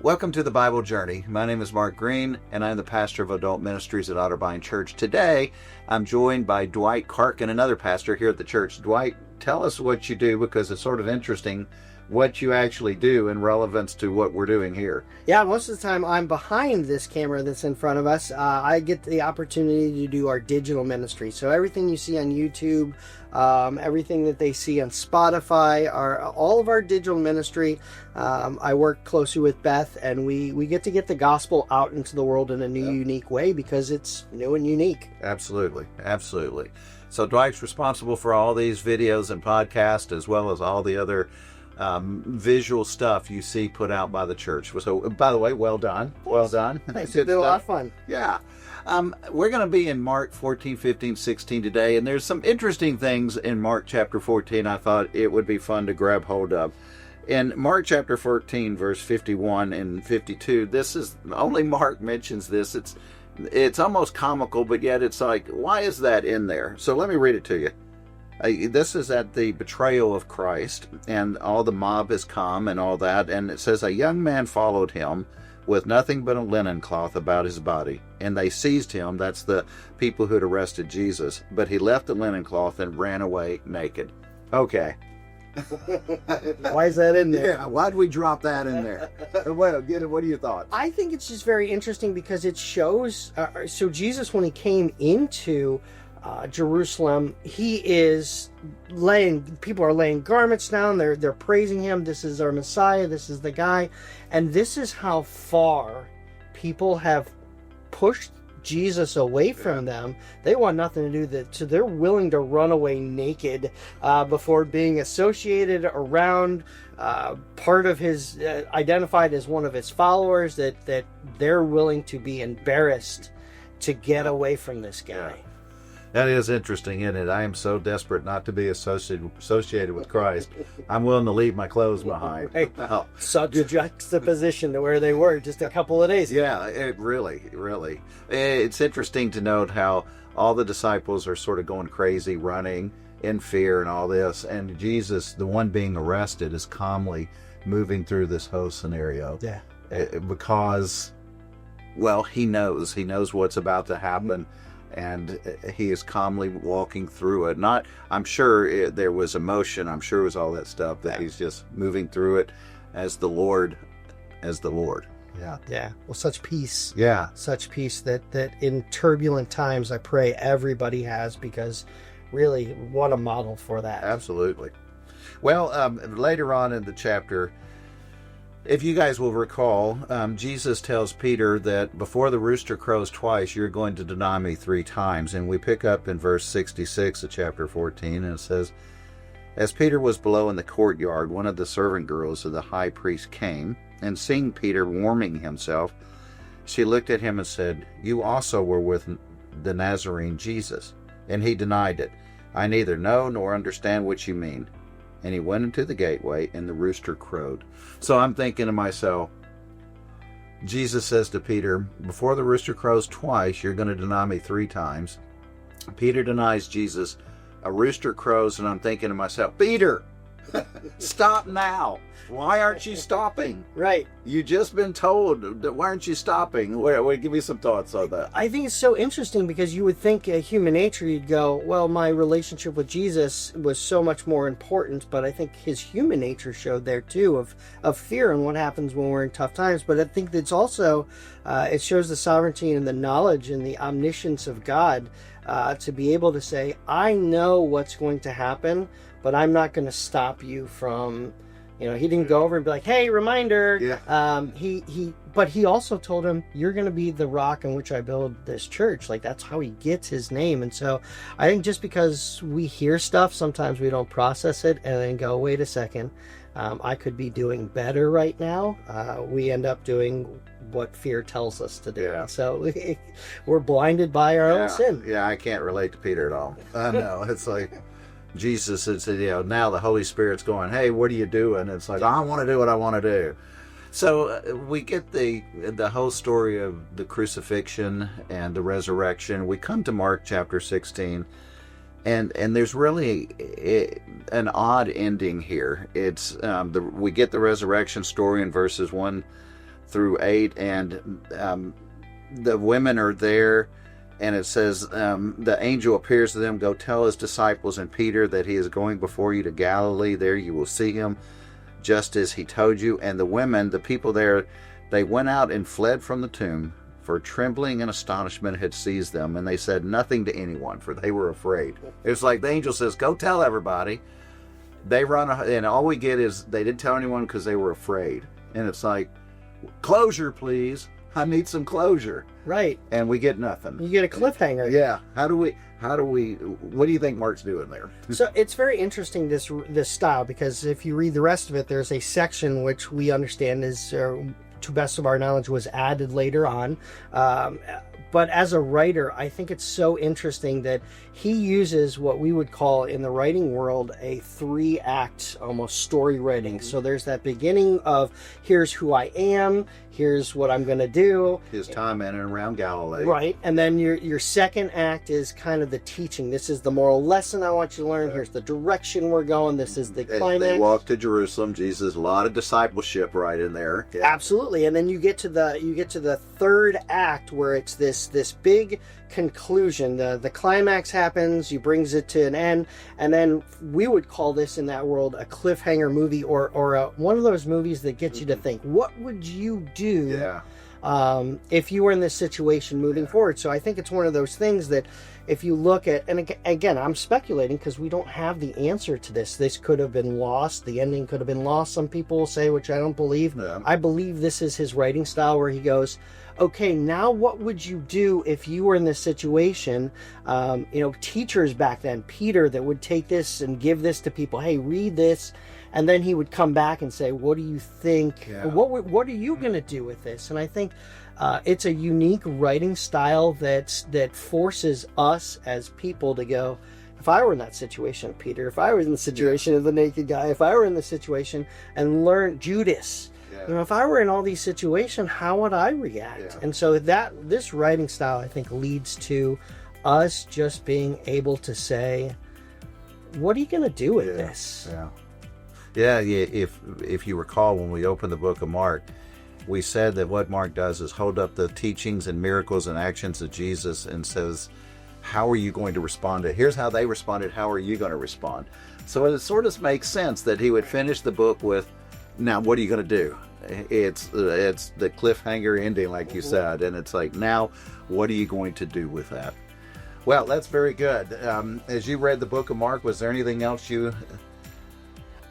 Welcome to the Bible Journey. My name is Mark Green, and I'm the pastor of adult ministries at Otterbein Church. Today, I'm joined by Dwight Karkin, another pastor here at the church. Dwight, tell us what you do, because it's sort of interesting what you actually do in relevance to what we're doing here. Yeah, most of the time I'm behind this camera that's in front of us. I get the opportunity to do our digital ministry. So everything you see on YouTube, everything that they see on Spotify, all of our digital ministry. I work closely with Beth, and we get the gospel out into the world in a new, unique way, because it's new and unique. Absolutely, absolutely. So Dwight's responsible for all these videos and podcasts, as well as all the other visual stuff you see put out by the church. So, by the way, well done. Well done. Thanks. It's been a lot of fun. Yeah. We're going to be in Mark 14, 15, 16 today, and there's some interesting things in Mark chapter 14 I thought it would be fun to grab hold of. In Mark chapter 14, verse 51 and 52, this is, only Mark mentions this. It's almost comical, but yet it's like, why is that in there? So let me read it to you. This is at the betrayal of Christ, and all the mob has come and all that, and it says, a young man followed him with nothing but a linen cloth about his body, and they seized him. That's the people who had arrested Jesus, but he left the linen cloth and ran away naked. Okay. Why is that in there? Yeah, why'd we drop that in there? Well, what do you thought? I think it's just very interesting, because it shows, so Jesus, when he came into Jerusalem, people are laying garments down, they're praising him. This is our Messiah, this is the guy. And this is how far people have pushed Jesus away from them. They want nothing to do with it, so they're willing to run away naked before being associated around, part of his, identified as one of his followers, that they're willing to be embarrassed to get away from this guy. That is interesting, isn't it? I am so desperate not to be associated with Christ. I'm willing to leave my clothes behind. Hey, such a juxtaposition to where they were just a couple of days ago. Yeah, it really. It's interesting to note how all the disciples are sort of going crazy, running in fear and all this. And Jesus, the one being arrested, is calmly moving through this whole scenario. Yeah. Because, well, he knows what's about to happen. And he is calmly walking through it. I'm sure there was emotion. I'm sure it was all that stuff, but he's just moving through it as the Lord. Yeah. Well, such peace. Yeah. Such peace that in turbulent times, I pray everybody has, because really, what a model for that. Absolutely. Well, later on in the chapter, if you guys will recall, Jesus tells Peter that before the rooster crows twice, you're going to deny me 3 times. And we pick up in verse 66 of chapter 14, and it says, as Peter was below in the courtyard, one of the servant girls of the high priest came, and seeing Peter warming himself, she looked at him and said, you also were with the Nazarene Jesus. And he denied it. I neither know nor understand what you mean. And he went into the gateway, and the rooster crowed. So I'm thinking to myself, Jesus says to Peter, before the rooster crows twice, you're going to deny me 3 times. Peter denies Jesus. A rooster crows, and I'm thinking to myself, Peter, stop now. Why aren't you stopping? Right. You just been told. Why aren't you stopping? Wait, give me some thoughts on that. I think it's so interesting, because you would think human nature, you'd go, well, my relationship with Jesus was so much more important, but I think his human nature showed there too, of fear and what happens when we're in tough times. But I think that's also, it shows the sovereignty and the knowledge and the omniscience of God, to be able to say, I know what's going to happen, but I'm not going to stop you from... he didn't go over and be like, hey, reminder. Yeah. But he also told him, you're going to be the rock on which I build this church. Like, that's how he gets his name. And so I think just because we hear stuff, sometimes we don't process it and then go, wait a second, I could be doing better right now. We end up doing what fear tells us to do. Yeah. So we're blinded by our own sin. Yeah, I can't relate to Peter at all. I know. It's like... Jesus is, now the Holy Spirit's going, hey, what are you doing? It's like, I want to do what I want to do. So we get the whole story of the crucifixion and the resurrection. We come to Mark chapter 16, and there's really an odd ending here. It's we get the resurrection story in verses 1 through 8, and the women are there, and it says, the angel appears to them, go tell his disciples and Peter that he is going before you to Galilee. There you will see him, just as he told you. And the women, the people there, they went out and fled from the tomb, for trembling and astonishment had seized them, and they said nothing to anyone, for they were afraid. It's like the angel says, go tell everybody. They run, and all we get is they didn't tell anyone because they were afraid. And it's like, closure, please. I need some closure. Right. And we get nothing. You get a cliffhanger. Yeah. How do we, what do you think Mark's doing there? So it's very interesting, this style, because if you read the rest of it, there's a section which we understand is, to best of our knowledge, was added later on. But as a writer, I think it's so interesting that he uses what we would call in the writing world a 3-act almost story writing. So there's that beginning of, here's who I am, here's what I'm going to do. His time in and around Galilee. Right. And then your second act is kind of the teaching. This is the moral lesson I want you to learn. Here's the direction we're going. This is the climax. They walk to Jerusalem. Jesus, a lot of discipleship right in there. Yeah. Absolutely. And then you get to the third act, where it's this big conclusion. The climax happens, he brings it to an end, and then we would call this in that world a cliffhanger movie, or one of those movies that gets you to think, what would you do if you were in this situation moving forward? So I think it's one of those things that if you look at, and again, I'm speculating because we don't have the answer to this. This could have been lost. The ending could have been lost, some people will say, which I don't believe. Yeah. I believe this is his writing style, where he goes, okay, now what would you do if you were in this situation? Teachers back then, Peter, that would take this and give this to people. Hey, read this. And then he would come back and say, what do you think? Yeah. What are you going to do with this? And I think it's a unique writing style that forces us as people to go, if I were in that situation, Peter, if I was in the situation of the naked guy, if I were in the situation and learn Judas, if I were in all these situations, how would I react? Yeah. And so this writing style, I think, leads to us just being able to say, what are you going to do with this? Yeah, if you recall, when we opened the book of Mark, we said that what Mark does is hold up the teachings and miracles and actions of Jesus and says, how are you going to respond to it? Here's how they responded, how are you going to respond? So it sort of makes sense that he would finish the book with, now what are you going to do? It's the cliffhanger ending, like you said, and it's like, now what are you going to do with that? Well, that's very good. As you read the book of Mark, was there anything else you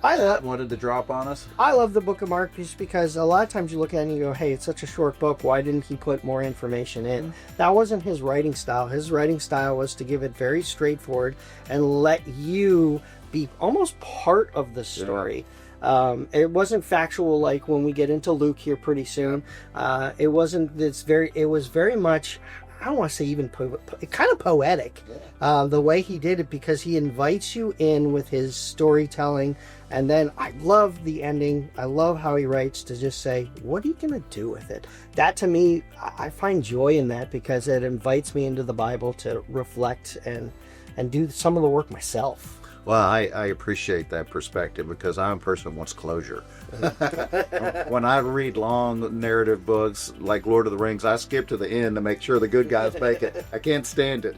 wanted to drop on us? I love the book of Mark just because a lot of times you look at it and you go, hey, it's such a short book, why didn't he put more information in? Mm-hmm. That wasn't his writing style. His writing style was to give it very straightforward and let you be almost part of the story. It wasn't factual like when we get into Luke here pretty soon. It was very much, I don't want to say even kind of poetic, the way he did it, because he invites you in with his storytelling. And then I love the ending. I love how he writes to just say, what are you going to do with it? That, to me, I find joy in that, because it invites me into the Bible to reflect and do some of the work myself. Well, I appreciate that perspective, because I'm a person who wants closure. When I read long narrative books like Lord of the Rings, I skip to the end to make sure the good guys make it. I can't stand it.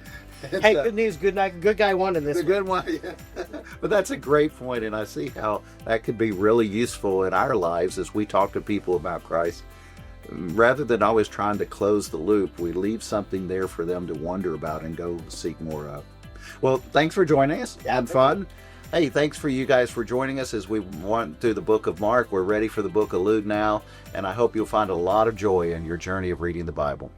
Hey, good news, good guy won in this. The good one, yeah. But that's a great point, and I see how that could be really useful in our lives as we talk to people about Christ. Rather than always trying to close the loop, we leave something there for them to wonder about and go seek more of. Well, thanks for joining us. Had fun. Hey, thanks for you guys for joining us as we went through the book of Mark. We're ready for the book of Luke now, and I hope you'll find a lot of joy in your journey of reading the Bible.